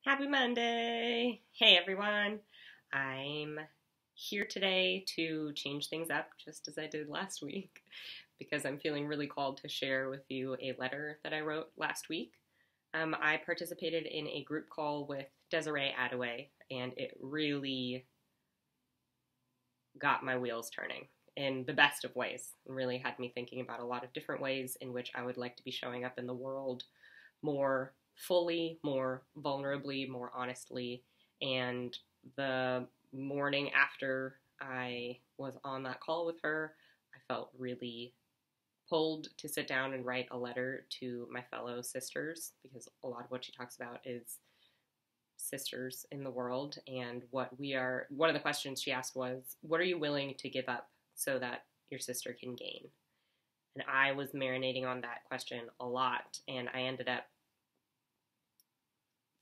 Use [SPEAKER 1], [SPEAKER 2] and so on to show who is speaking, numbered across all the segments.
[SPEAKER 1] Happy Monday! Hey everyone! I'm here today to change things up just as I did last week because I'm feeling really called to share with you a letter that I wrote last week. I participated in a group call with Desiree Adaway and it really got my wheels turning in the best of ways. It really had me thinking about a lot of different ways in which I would like to be showing up in the world more fully, more vulnerably, more honestly. And the morning after I was on that call with her, I felt really pulled to sit down and write a letter to my fellow sisters because a lot of what she talks about is sisters in the world and what we are. One of the questions she asked was, what are you willing to give up so that your sister can gain? And I was marinating on that question a lot, and I ended up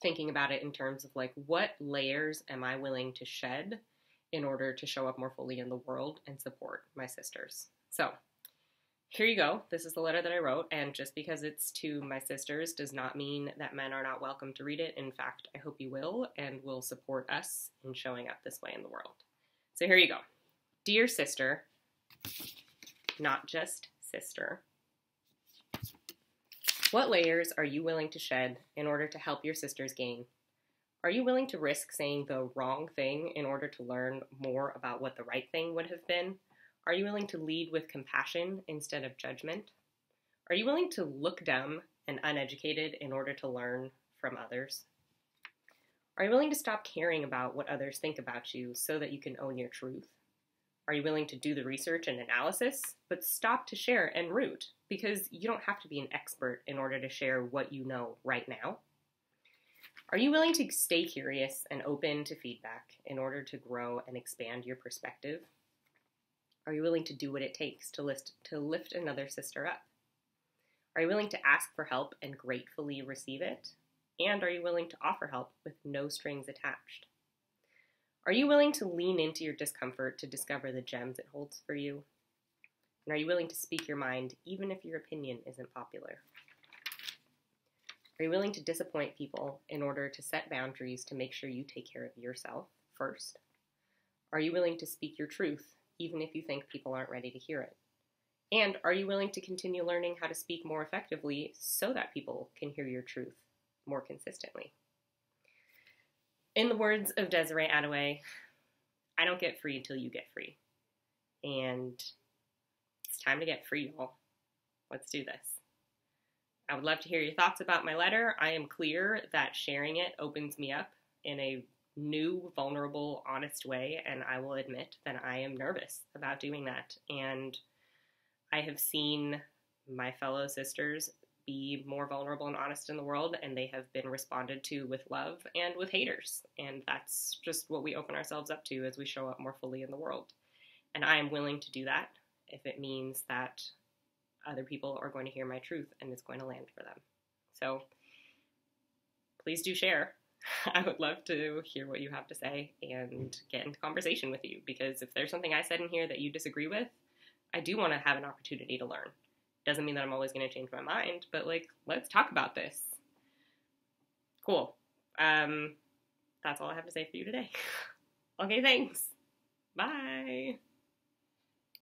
[SPEAKER 1] thinking about it in terms of like, what layers am I willing to shed in order to show up more fully in the world and support my sisters? So here you go. This is the letter that I wrote, and just because it's to my sisters does not mean that men are not welcome to read it. In fact, I hope you will and will support us in showing up this way in the world. So here you go. Dear sister, not just sister, what layers are you willing to shed in order to help your sisters gain? Are you willing to risk saying the wrong thing in order to learn more about what the right thing would have been? Are you willing to lead with compassion instead of judgment? Are you willing to look dumb and uneducated in order to learn from others? Are you willing to stop caring about what others think about you so that you can own your truth? Are you willing to do the research and analysis, but stop to share en route? Because you don't have to be an expert in order to share what you know right now. Are you willing to stay curious and open to feedback in order to grow and expand your perspective? Are you willing to do what it takes to lift another sister up? Are you willing to ask for help and gratefully receive it? And are you willing to offer help with no strings attached? Are you willing to lean into your discomfort to discover the gems it holds for you? And are you willing to speak your mind even if your opinion isn't popular? Are you willing to disappoint people in order to set boundaries to make sure you take care of yourself first? Are you willing to speak your truth even if you think people aren't ready to hear it? And are you willing to continue learning how to speak more effectively so that people can hear your truth more consistently? In the words of Desiree Adaway, I don't get free until you get free. And it's time to get free, y'all. Let's do this. I would love to hear your thoughts about my letter. I am clear that sharing it opens me up in a new, vulnerable, honest way, and I will admit that I am nervous about doing that. And I have seen my fellow sisters be more vulnerable and honest in the world, and they have been responded to with love and with haters. And that's just what we open ourselves up to as we show up more fully in the world. And I am willing to do that if it means that other people are going to hear my truth and it's going to land for them. So please do share. I would love to hear what you have to say and get into conversation with you, because if there's something I said in here that you disagree with, I do want to have an opportunity to learn. Doesn't mean that I'm always going to change my mind, but like, let's talk about this. Cool. That's all I have to say for you today. Okay, thanks. Bye.